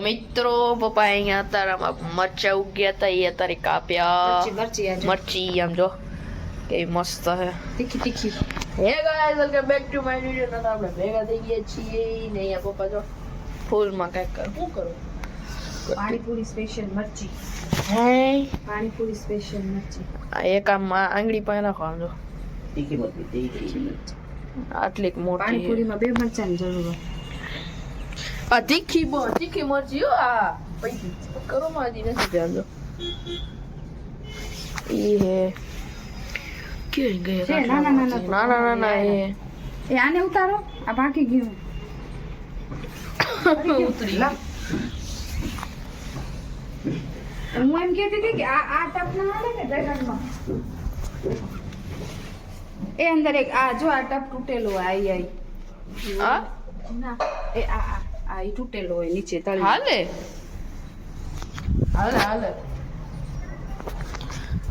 મિત્રો પપ્પા અહીંયા અત્યારે મરચા ઉગ્યા હતા એ અત્યારે કાપ્યા મરચી આમ જો કે મસ્ત હે તીખી તીખી હે guys welcome back to my video. તો આપણે ભેગા થઈ ગયા છીએ ને અહીંયા પપ્પા જો ફૂલમાં કઈક શું કરું પાણીપુરી સ્પેશિયલ મરચી. હે પાણીપુરી સ્પેશિયલ મરચી. આ એક આમ આંગળી પાસે રાખો આમ જો તીખી મરચી આટલી મોટી પાણીપુરીમાં 2 મરચાની જરૂર હોય. આ તીખી મરચી હો આ પૈકી કરો માજી નથી ધ્યાન જો ઈ હે ક્યાં ગઈ છે ના એ આને ઉતારો આ બાકી ગયું ઉતરી હું એમ કહેતી હતી કે આ ટપ ના આવે કે ડ્રેગનમાં એ અંદર એક આ જો આ ટપ તૂટેલો હોય આઈ આ ના એ આ ઈ તૂટેલો હોય નીચે તળી હાલે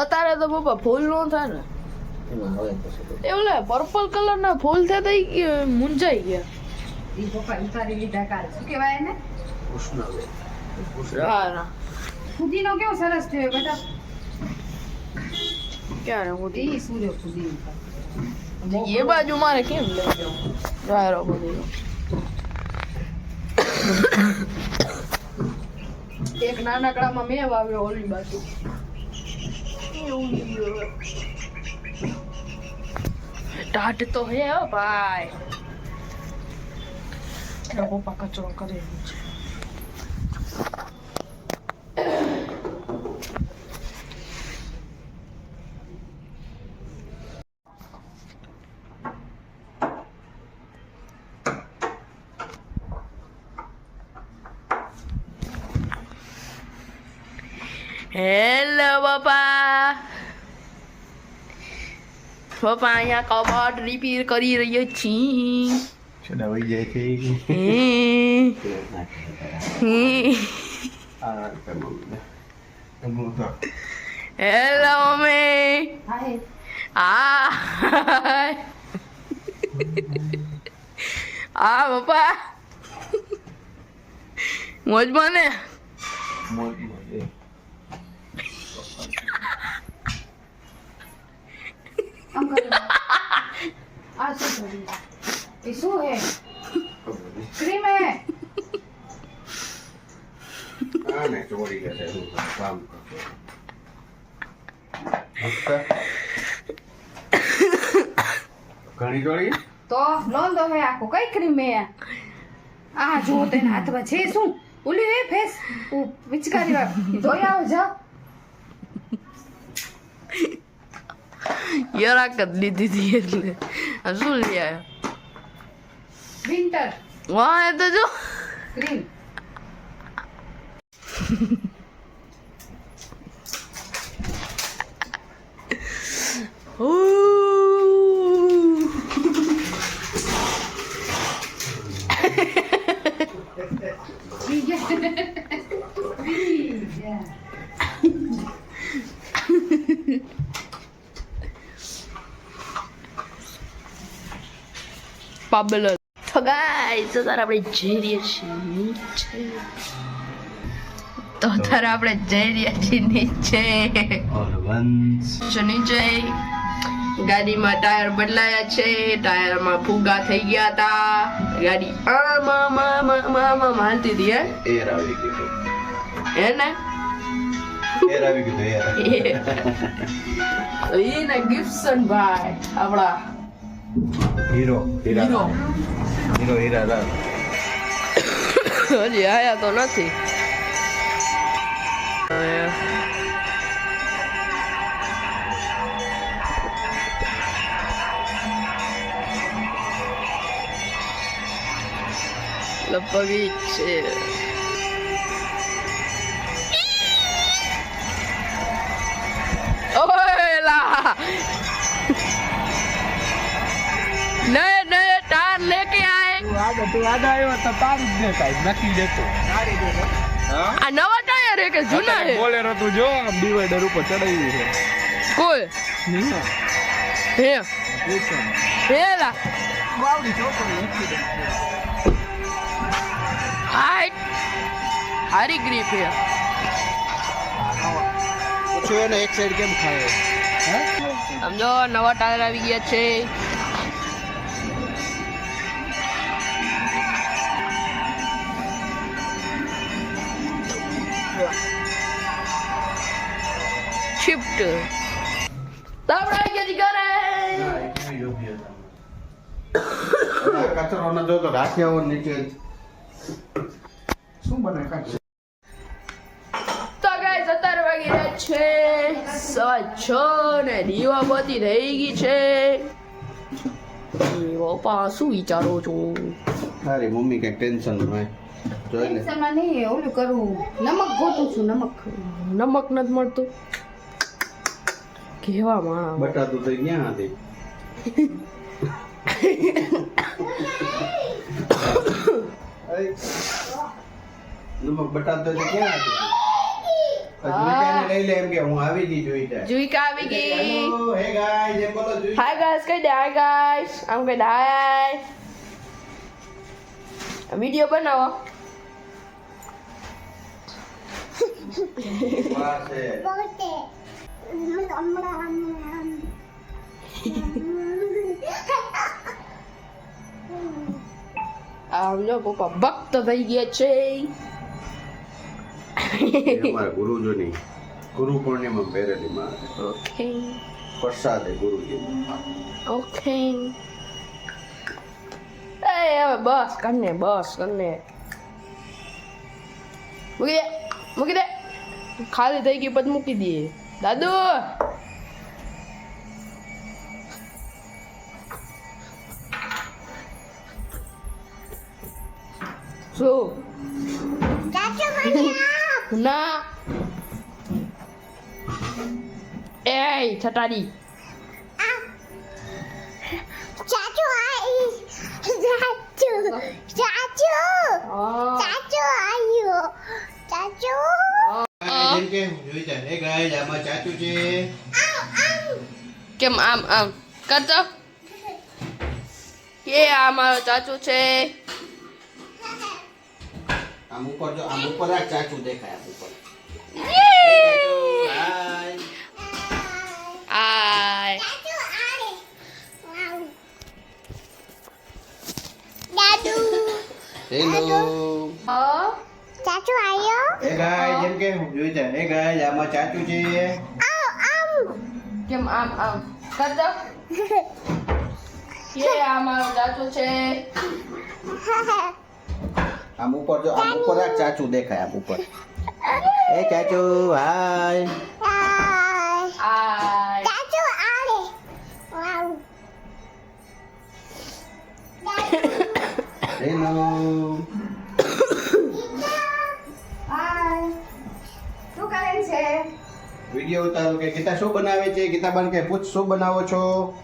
અત્યારે તો પપ્પા ફૂલ નો થાય ને એમાં હવે પછી એ ઓલા પર્પલ કલર ના ફૂલ થયા તા મુંજાઈ ગયા. ઈ પપ્પા ઉતારી લીધા કાલ શું કહેવાય એને ઉષ્ણ આવે હા ના ફુદીનો કેવો સરસ થયો બેટા ક્યારે મોટી ઈ સૂર્ય ફુદીનો એ બાજુ મારે કેમ લઈ જાઉં ડ્રાયરો બધી એક નાનકડામાં મેં વાવ્યો ઓલી બાજુ ટાટ તો હે હો ભાઈ પપ્પા કચરો કરે છે. હેલો પપ્પા અહીંયા કબાટ રિપેર કરી રહ્યો છીએ. છેડા વઈ જાય છે હેલો મમ્મી હા હા પપ્પા મોજમાં ને આ શું થયું એ શું હે ક્રીમ હે આને ચોરી ગયા છે હું કામ ઘણી ચોરી તો લોંદો હે આખો કઈ ક્રીમ હે આ જો તેના હાથમાં છે શું ઓલી હે ફેસ વિચકારી વાર જોઈ આવો જા યરાક જ લીધી હતી એટલે આ શું લઈ આવ્યો વિન્ટર વાહ એ તો જો ક્રીમ પાબલ તો ગાઈસ અત્યારે આપણે જઈ રહ્યા છીએ નીચે નીચે ગાડીમાં ટાયર બદલાયા છે ટાયરમાં ફુગા થઈ ગયા હતા ગાડી આમ હાલતી હતી એર આવી ગયું હે ને એર આવી ગયું એને ગિફ્ટસન ભાઈ આપડા હીરો હીરો હીરા લાલ હજી આયા તો નથી લગભગ ઈ જ છે ઓલા નए टायर लेके आए તું આદા આવ્યો તો પાડી જ દેતા નક્કી દેતો આ નવા ટાયર હે કે જૂના હે બોલેરો તું જો ડિવાઈડર ઉપર ચડાવ્યું છે કોઈ હે હેલા બાવડી ચોકડી હાઈટ હારી ગ્રીપ છે પૂછ્યું એને એક સાઈડ કેમ ખાય હે સમજો નવા ટાયર આવી ગયા છે શિફ્ટ તાવડા ગયા ઘરે કચરો ન જો તો રાખ્યા હોય નીચે શું બને કાંઈ તો ગાઈસ 17 વાગી રહ્યા છે 6:06 ને દીવા બધી થઈ ગઈ છે પપ્પા શું વિચારો છો તારી મમ્મી કઈ ટેન્શન હોય જોઈ લે ટેન્શનમાં નહીં ઓલું કરવું નમક ગોતું છું નમક નમક નથી મળતું કેવા માણા બટાતું તો ક્યાં હતી નમક બટાતું તો ક્યાં હતી જોઈતાને લઈ લે એમ કે હું આવી ગઈ જોઈતા જુઈકા આવી ગઈ હેલો હે ગાઈસ એમ બોલો જોઈ હાય ગાઈસ કહી દે હાય ગાઈસ આમ કહી દે હાય વિડિયો બનાવો વાહ છે આમ જો પપ્પા ભક્ત થઈ ગયા છે અમારા ગુરુજીની ગુરુ પૂર્ણિમા પહેરેલી માં ઓકે પ્રસાદ છે ગુરુજી ઓકે એ હવે બસ કરને મૂકી દે ખાલી થઈ ગઈ પછી મૂકી દઈએ દાદુ શું ના એ છટાડી ચાચુ આઈ ચાચુ આયો ચાચુ જેમ કે જોઈ જા હે ગાઈસ આમાં ચાચુ છે કેમ આમ આમ કરતો કે આ મારો ચાચુ છે આમ ઉપર જો આમ ઉપર આ ચાચુ દેખાય આમ ઉપર હાય આય ચાચુ આઈ દાદુ હેલો ચાચુ આયો હે ગાઈસ જેમ કે જોઈ જા હે ગાઈસ આમાં ચાચુ છે કેમ આમ આમ કરતો કે આ મારો ચાચુ છે આમ ઉપર જો આમ ઉપર આ ચાચુ દેખાય આમ ઉપર એ ચાચુ હાય આય ચાચુ આઈ વાવ હેલો હાય શું કરે છે વિડિયો ઉતારો કે ગીતા શું બનાવે છે ગીતા બન કે પૂછ શું બનાવો છો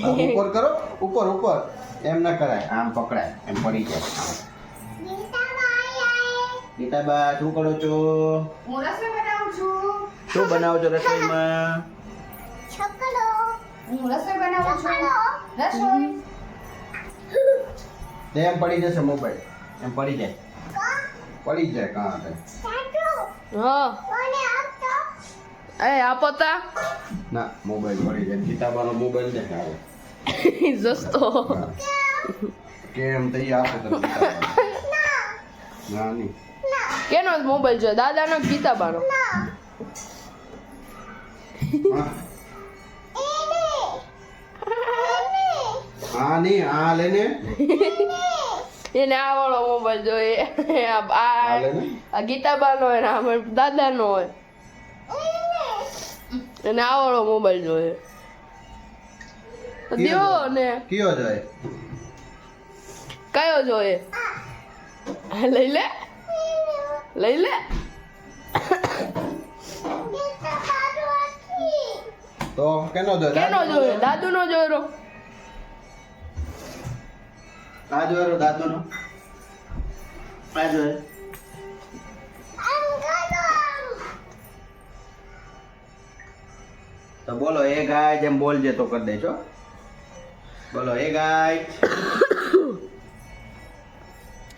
આમ ઉપર કરો ઉપર ઉપર એમ ના કરાય આમ પકડાય એમ પડી જાય ગીતા બા શું કરો છો હું રસોઈ બનાવું છું શું બનાવો છો રસોઈમાં છોકરો હું રસોઈ બનાવું છું રસોઈ એમ પડી જશે મોબાઈલ એમ પડી જાય કાં હતા ચાચુ હા કોને આપતો એ આપો તા ના મોબાઈલ પડી જાય ગીતા બાનો મોબાઈલ દેખાડો જસ્તો કેમ તઈ આપો તો ગીતા બા. ના નહીં કેનો મોબાઈલ છે દાદાનો કે ગીતાબાનો હા. હા નહીં આ લેને એને આ વાળો મોબાઈલ જોઈએ આ આ લેને આ ગીતાબાનો હોય ને આ દાદાનો હોય એને આ વાળો મોબાઈલ જોઈએ તો દ્યો ને કયો જાય કયો જોઈએ લઈ લે તો કેનો જોઈએ કેનો જોઈએ દાદુનો જોયો આ જોયો દાદુનો આ જોયો તો બોલો એ ગાય જેમ બોલજે તો કરી દેજો બોલો એ ગાય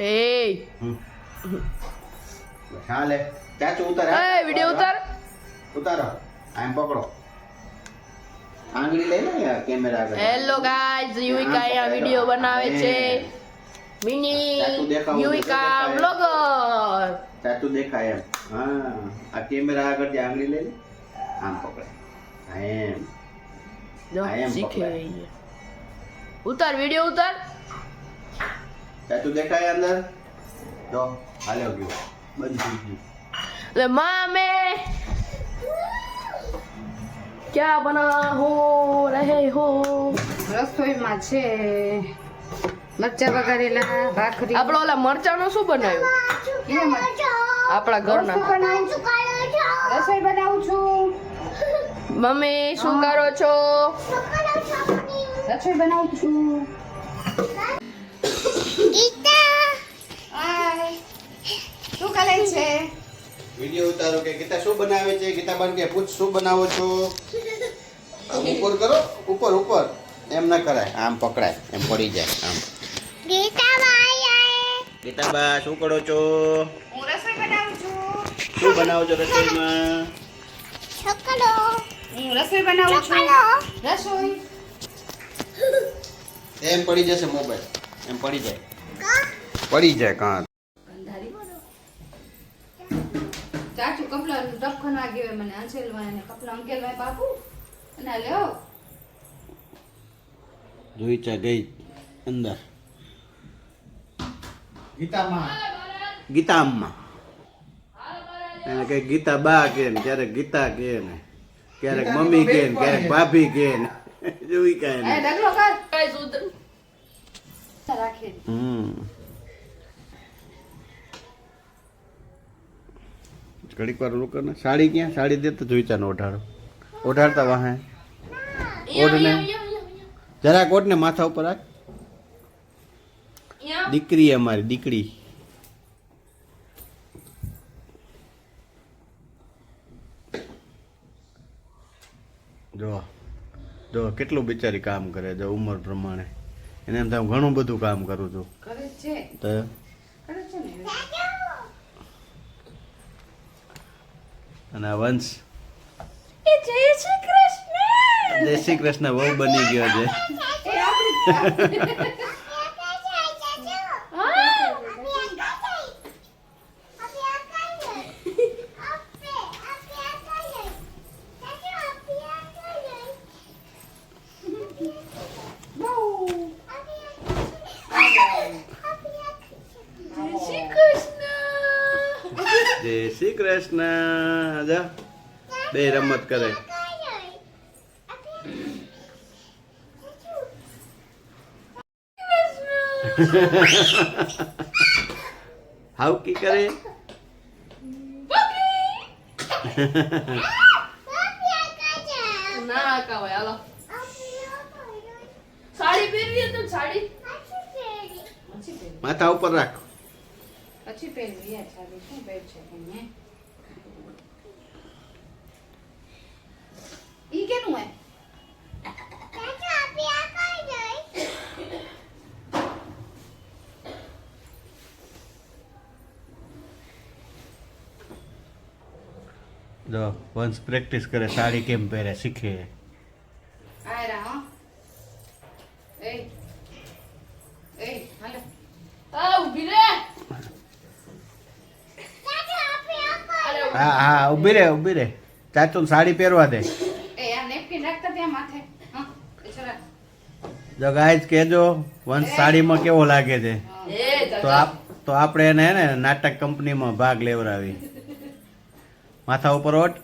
એ હા લે ચાચુ ઉતાર એ વિડિયો ઉતાર. ઉતારો આમ પકડો આંગળી લઈ લે યાર કેમેરા આગળ હેલો ગાઈઝ, યુવિકા અહીંયા વિડિયો બનાવે છે. Mini Yuvika blogger. ચાચુ દેખાય એમ હા આ કેમેરા આગળ જે આંગળી લઈ લે આમ પકડે હા એમ જો I am શીખે પકડાય. રહી છે. ઉતાર વિડિયો ઉતાર. ચાચુ દેખાય અંદર જો હાલ્યો ગયો બંધ થઈ ગયું ले माँ में क्या बना हो रहे हो? રસોઈમાં છે મરચાં વઘારેલા, ભાખરી. આપણે ઓલા મરચાંનું શું બનાવ્યું? કેમ? આપણા ઘરના. શું બનાવું છું? રસોઈ બનાવું છું. મમ્મી શું કરો છો? રસોઈ બનાવું છું. હાય. શું કરે છે? વિડિયો ઉતારો કે ગીતા શું બનાવે છે ગીતાબાન કે પૂછ શું બનાવો છો આમ ઉપર કરો ઉપર ઉપર એમ ના કરાય આમ પકડાય એમ પડી જાય આમ ગીતાબા શું કરો છો હું રસોઈ બનાવું છું. શું બનાવો છો રસોઈમાં હું રસોઈ બનાવું છું. રસોઈ. એમ પડી જશે મોબાઈલ એમ પડી જાય કાં ચાચુ કપલા ટપખન વાગ્યો હોય મને અંચેલવા અને કપલા અંકેલવા બાપુ અને લ્યો જોઈચા ગઈ અંદર ગીતામાં એને કઈ ગીતા બા કે ને ક્યારેક ગીતા કે ને ક્યારેક મમ્મી કે ને ક્યારેક ભાભી કે ને જોઈ કાંઈ એ નહીં ડગલો કર ગાઈઝ ઉતાર. રાખી દે. ઘડીક વાર રોકો ને સાડી ક્યાં સાડી દે તો જોઈચા ને ઓઢાડતા વાહે ઓઢને જરાક ઓઢને માથા ઉપર રાખ દીકરી અમારી દીકરી જો જો કેટલું બિચારી કામ કરે જો ઉંમર પ્રમાણે એને એમ થાય હું ઘણું બધું કામ કરું છું કરે છે તો કરે છે ને અને આ વંશ એ જય શ્રી કૃષ્ણ. જય શ્રી કૃષ્ણ બહુ બની ગયો છે એ આપણી જય શ્રી કૃષ્ણ જા બે રમત કરે હાવકી કરે ના કવાય હાલો. સાડી પહેરવી તો સાડી માથા ઉપર રાખ પછી પહેરવી યાર સાડી શું પહેર છે એને ઈ કેનું હે જો વંશ પ્રેક્ટિસ કરે સાડી કેમ પહેરે શીખે આયરા હો એ હાલો આ ઊભી રે. અરે હા હા ઊભી રે ચાચુ સાડી પહેરવા દે એ આ નેપકિન રાખતા ત્યાં માથે હા એ છોરા જો ગાઈસ કહેજો વંશ સાડીમાં કેવો લાગે છે એ તો તો આપણે એને હે ને નાટક કંપનીમાં ભાગ લેવડાવી માથા ઉપર ઓટ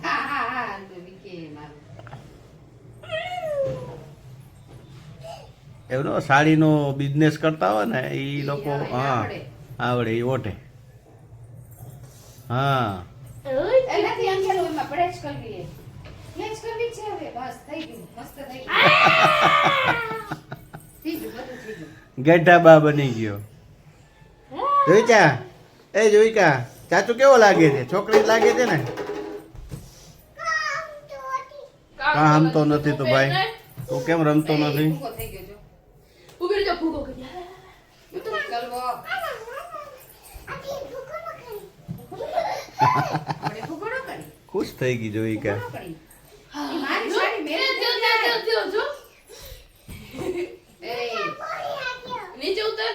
હા હા હા તો વિકે મારું એનો સાડીનો બિઝનેસ કરતા હોય ને એ લોકો હા આવડે એ ઓઢે હા એ નથી અંકેલું એમાં પ્રેસ કરવી પ્રેસ કરવી છે હવે બસ થઈ ગયું મસ્ત થઈ ગયું થઈ ગયું બધું થઈ ગયું ગેઢા બા બની ગયો જોઈચા એ જોઈકા ચાચુ કેવો લાગે છે છોકરી લાગે છે ને કાં હમતો નથી તો ભાઈ તું કેમ રમતો નથી ફૂગો થઈ ગયો જો ઊભી રહેજો ફૂગો કરી. કલવો આપણે ફૂગડો કરી ખુશ થઈ ગઈ જોઈ કે ફૂગડો કરી ઈ મારી સાડી મેં એ નીચે ઉતર.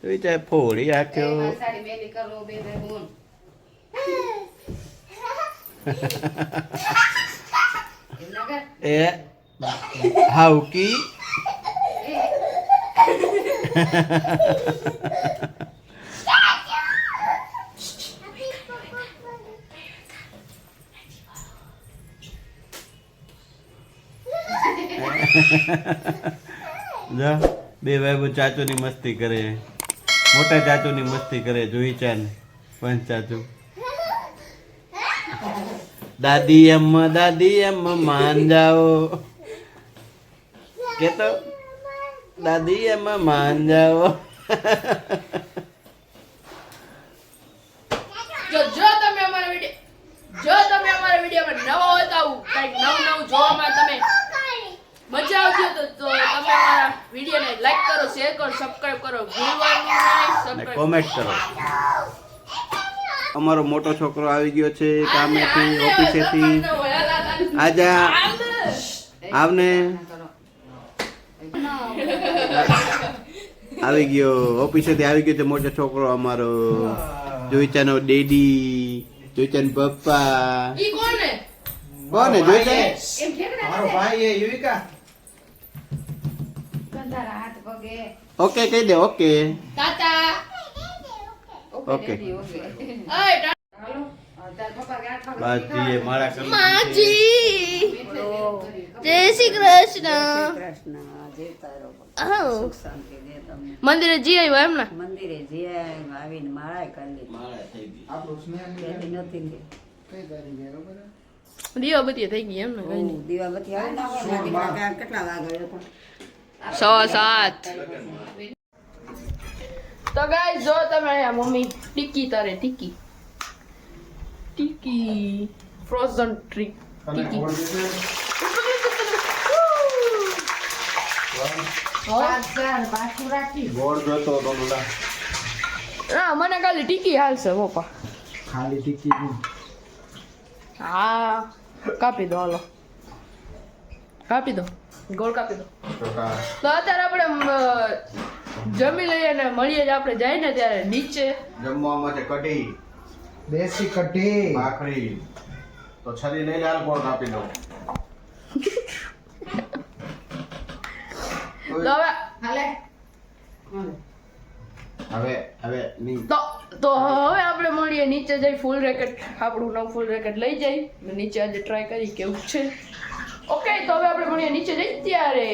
જોઈ ચાય ફોડી એ આખ્યો મારી સાડી મેલી કરો બે બે બોન એમ ના કર એ હાઉકી એ જા બે ભાઈ ચાચુની મસ્તી કરે મોટા ચાચુની મસ્તી કરે જોઈ ચાન પંચ ચાચુ દાદી એમ માન જાઓ કેતો દાદી એમ માન જાઓ જો તમે અમારા વિડીયોમાં નવા હોય તો આવું કંઈક નવું જોવામાં તમે મજા આવતી હોય તો તમે અમારા વિડીયોને લાઈક કરો, શેર કરો, સબસ્ક્રાઇબ કરો. ભૂલવાનું નહીં, અને સબસ્ક્રાઇબ કોમેન્ટ કરો અમારો મોટો છોકરો આવી ગયો છે કામેથી ઓફિસેથી આજા આવને આવી ગયો ઓફિસેથી આવી ગયો છે મોટો છોકરો અમારો જોઈચાનો ડેડી જોઈચાન પપ્પા ઈ કોને? કોને જોઈચા એમ કે ને મારો ભાઈ એ યુવિકા કંધારા હાથ પગે ઓકે કહી દે ઓકે તાતા. ઓકે ઓય હાલો તાર પપ્પા ગાંઠ પગે બસ જીએ મારા કરી માજી જય શ્રી કૃષ્ણ. મંદિરે જી આવ્યો એમ ને? મંદિરે જ્યાં આવીને માળા કરી મારા થઈ ગઈ આપણું સ્નેહ લીધી નથી ને કઈ તારીખે ખબર હે? દીવા બધી થઈ ગઈ એમ ને? કઈ નહીં. દીવાબત્તી આવે ને દીકરા કેટલા વાગે હતા 6:07. તો ગાઈસ જો તમે અહીંયા મમ્મી ટીકી તરે ટીકી ફ્રોઝન તને ટીકી. ખબર છે? પાછળ પાછું રાખી ગોળ જોતો હતો બોલા ના મને ખાલી ટીકી હાલશે પપ્પા. ખાલી ટીકી નું હા કાપી દો હાલો, કાપી દો, ગોળ કાપી દો. તો અત્યારે આપણે જમી લઈએ ને મળીએ જ આપણે જાય ને ત્યારે નીચે. જમવામાં છે કઢી દેશી કઢી ભાખરી તો છરી લઈ લાલ કોણ કાપી દઉં તો હવે હાલે હવે નહીં તો હવે આપણે મળીએ નીચે જઈ ફૂલ રેકેટ આપણું નવું ફૂલ રેકેટ લઈ જઈ ને નીચે આજે ટ્રાય કરી કેવું છે. ઓકે તો હવે આપણે મળીએ નીચે જઈ ત્યારે.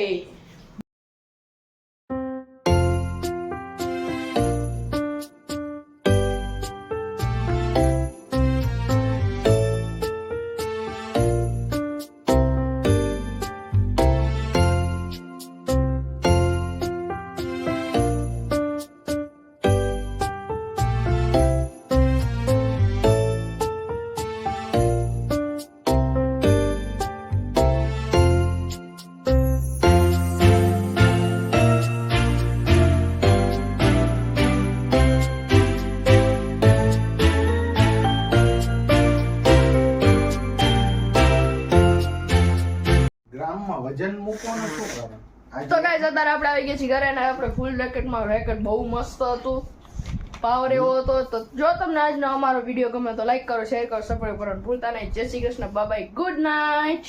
ગ્રામમાં વજન મૂકવાનું શું કારણ તો ગાઈસ અત્યારે આપણે આવી ગયા છીએ ઘરે ને આપણે ફૂલ રેકેટમાં રેકેટ બહુ મસ્ત હતું, પાવર એવો હતો. તો જો તમને આજનો અમારો વિડીયો ગમે તો લાઈક કરો, શેર કરો, સબસ્ક્રાઇબ કરો, ભૂલતા નહીં. જય Shri Krishna, bye bye, good night.